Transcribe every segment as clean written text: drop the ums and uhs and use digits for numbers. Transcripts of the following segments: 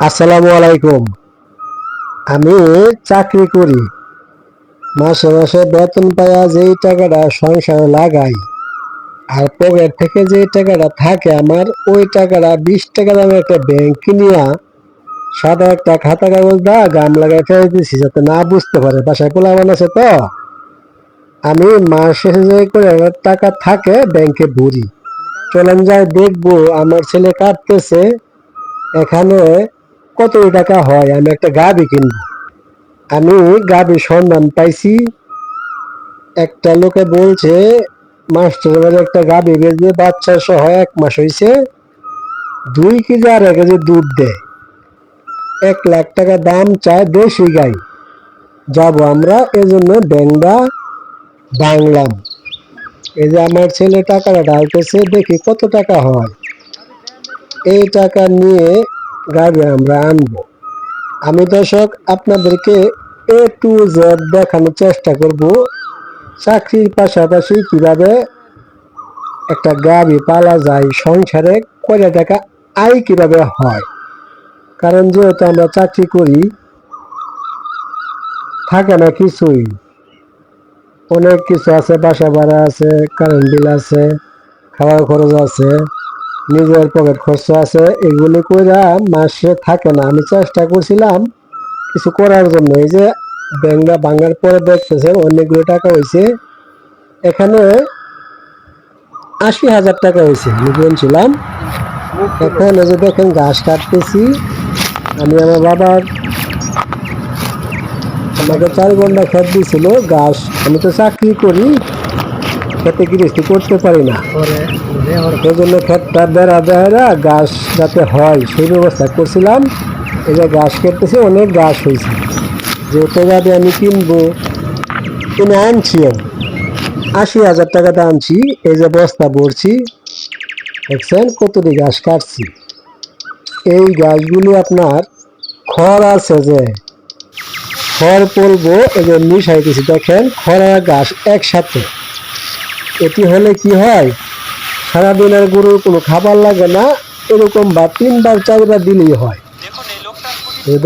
আসসালামু আলাইকুম। আমি চাকরি করি। মাসে মাসে বেতন পাইয়া যেই টাকাটা সংসারে লাগাই, আর পকেট থেকে যে টাকাটা থাকে আমার, ওই টাকাটা 20 টাকা দামের একটা ব্যাংক কিনিয়া সাদা একটা খাতা কাগজ দা গাম লাগাই ফেলে দিছি, যাতে না বুঝতে পারে। বাসায় পোলাপান আছে তো। আমি মাস শেষে যে করে আমার টাকা থাকে ব্যাংকে ভরি। চলেন যাই দেখবো আমার ছেলে কাটতেছে এখানে কত টাকা হয়। আমি একটা গাভি কিনবো। আমি গাভীর সন্ধান পাইছি। একটা লোকে বলছে মাস্টার বাড়ি একটা গাভী বেচবে, বাচ্চা সহ 1 মাস হয়েছে, 2 কেজি আর 1 কেজি দুধ দেয়, 1 লাখ টাকা দাম চায়, দেশি গাই। যাব আমরা, এজন্য ব্যাংকটা ভাঙলাম। এই যে আমার ছেলে টাকাটা ঢালতেছে, দেখি কত টাকা হয়। এই টাকা নিয়ে গাভী আমরা আনবো। আমি দর্শক আপনাদেরকে A to Z দেখানোর চেষ্টা করব, চাকরির পাশাপাশি কিভাবে একটা গাভী পালা যায়, সংসারে কয় টাকা আয় কিভাবে হয়। কারণ যেহেতু আমরা চাকরি করি, থাকে না কিছুই, অনেক কিছু আছে, বাসা ভাড়া আছে, কারেন্ট বিল আছে, খাওয়ার খরচ আছে, নিজের পকেট খরচ আছে, এগুলি কইরা মাসে থাকে না। আমি চেষ্টা করছিলাম কিছু করার জন্য। এই যে ব্যাংকটা ভাঙার পরে দেখতেছেন অনেকগুলো টাকা হয়েছে। এখানে 80,000 টাকা হয়েছে, আমি কিনছিলাম। এখন এই যে দেখেন ঘাস কাটতেছি আমি। আমার বাবার আমাকে 4 ঘন্টা খেত দিয়েছিল ঘাস। আমি তো চাকরি করি, খেতে গৃহস্থী করতে পারি না, এই জন্য ক্ষেতটা বেড়া বেড়া ঘাস যাতে হয় সেই ব্যবস্থা করছিলাম। এই যে ঘাস কেটেছে, অনেক ঘাস হয়েছে। যেহেতু যাবে আমি কিনবো, কিনে আনছি। 80,000 টাকাতে আনছি। এই যে বস্তা ভরছি, দেখছেন কতটি ঘাস কাটছি। এই গাছগুলি আপনার খড় আছে, যে খড় পলবো, এই যে মিশাইতেছি, দেখেন খড় আর ঘাস একসাথে। এটি হলে কি হয়, সারাদিন আর গরুর কোনো খাবার লাগে না, এরকম বা 3 বার 4 বার দিলেই হয়।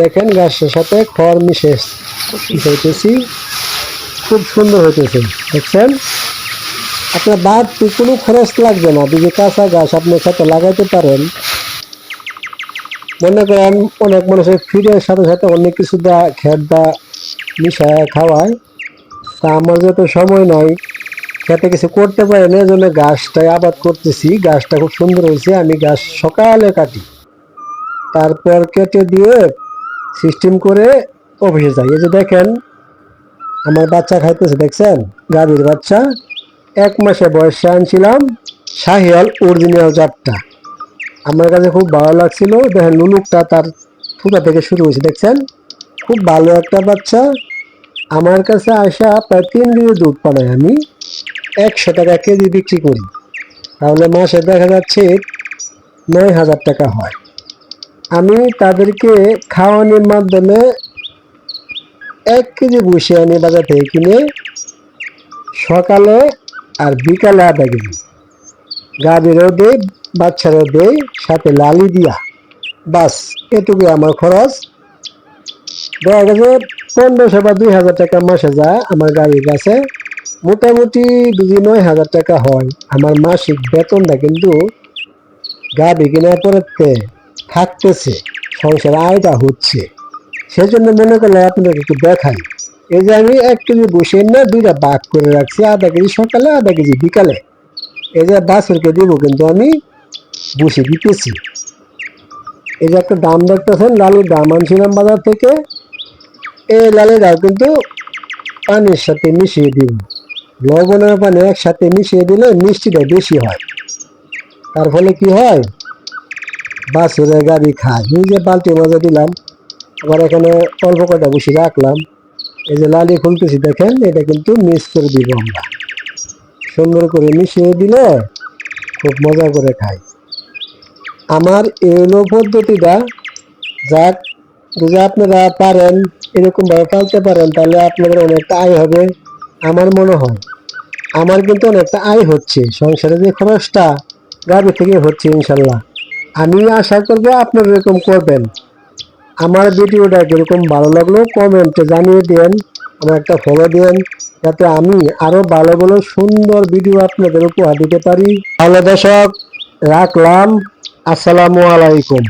দেখেন ঘাসের সাথে খড় মিশাইতেছি, খুব সুন্দর হইতেছে, দেখছেন। আপনার বাড়তি কোনো খরচ লাগবে না, যদি কাঁচা ঘাস আপনার সাথে লাগাইতে পারেন। মনে করেন অনেক মানুষের ফিডের সাথে সাথে অনেক কিছু দা খেত দা মিশায় খাওয়ায়, তা আমার যত সময় নয়, খেতে কিছু করতে পারি না, এজন্য গাছটাই আবাদ করতেছি। গাছটা খুব সুন্দর হয়েছে। আমি গাছ সকালে কাটি, তারপর কেটে দিয়ে সিস্টেম করে অফিসে যাই। এই যে দেখেন আমার বাচ্চা খাইতেছে, দেখছেন গাভীর বাচ্চা। 1 মাসে বয়সে আনছিলাম, শাহিওয়াল অরিজিনাল জাতটা। আমার কাছে খুব ভালো লাগছিল। দেখেন লুলুকটা তার ফুটা থেকে শুরু হয়েছে, দেখছেন খুব ভালো একটা বাচ্চা। আমার কাছে আসা প্রায় 3 কেজি দুধ পানাই আমি 100 টাকা কেজি বিক্রি করি। তাহলে মাসে দেখা যাচ্ছে 9,000 টাকা হয়। আমি তাদেরকে খাওয়ানোর মাধ্যমে 1 কেজি বসে আনি বাজার থেকে কিনে, সকালে আর বিকালে আধা কেজি। গাভীরও দেই, বাচ্চারও দেই, সাথে লালি দিয়া। বাস, এটুকুই আমার খরচ। দেখা গেছে 1500 বা 2,000 টাকা মাসে যায় আমার গাড়ির কাছে। মোটামুটি যদি 9,000 টাকা হয় আমার মাসিক বেতনটা, কিন্তু গাড়ি কেনার পরে থাকতেছে, সংসার আয়টা হচ্ছে। সেজন্য মনে করলে আপনাদেরকে একটু দেখাই। এই যে আমি 1 কেজি বসে না 2টা ভাগ করে রাখছি, আধা কেজি সকালে আধা কেজি বিকালে। এই যে বাছুরকে দিব, কিন্তু আমি বসে দিতেছি। এই যে একটা দাম দেখতেছেন, লালির দাম আনছিলাম বাজার থেকে। এই লালিটাও কিন্তু পানির সাথে মিশিয়ে দিব। লবণের পানি একসাথে মিশিয়ে দিলে মিষ্টিটা বেশি হয়। তার ফলে কি হয়, বাছুরের গাড়ি খায়। এই যে বালতি মাঝে দিলাম, আবার এখানে অল্প কটা বসে রাখলাম। এই যে লালি খুলতেছি, দেখেন এটা কিন্তু মিক্স করে দিব আমরা। সুন্দর করে মিশিয়ে দিলে খুব মজা করে খাই। আমার এলো পদ্ধতিটা। যাক, যদি আপনারা পারেন এরকম ভাবে পালতে পারেন, তাহলে আপনাদের অনেকটা আয় হবে আমার মনে হয়। আমার কিন্তু অনেকটা আয় হচ্ছে, সংসারে যে খরচটা গাড়ি থেকে হচ্ছে ইনশাল্লাহ। আমি আশা করবো আপনারা এরকম করবেন। আমার ভিডিওটা কিরকম ভালো লাগলো কমেন্টে জানিয়ে দেন, আমার একটা ফলো দেন, যাতে আমি আরো ভালো ভালো সুন্দর ভিডিও আপনাদের উপহার দিতে পারি। তাহলে দর্শক রাখলাম, আসসালামু আলাইকুম।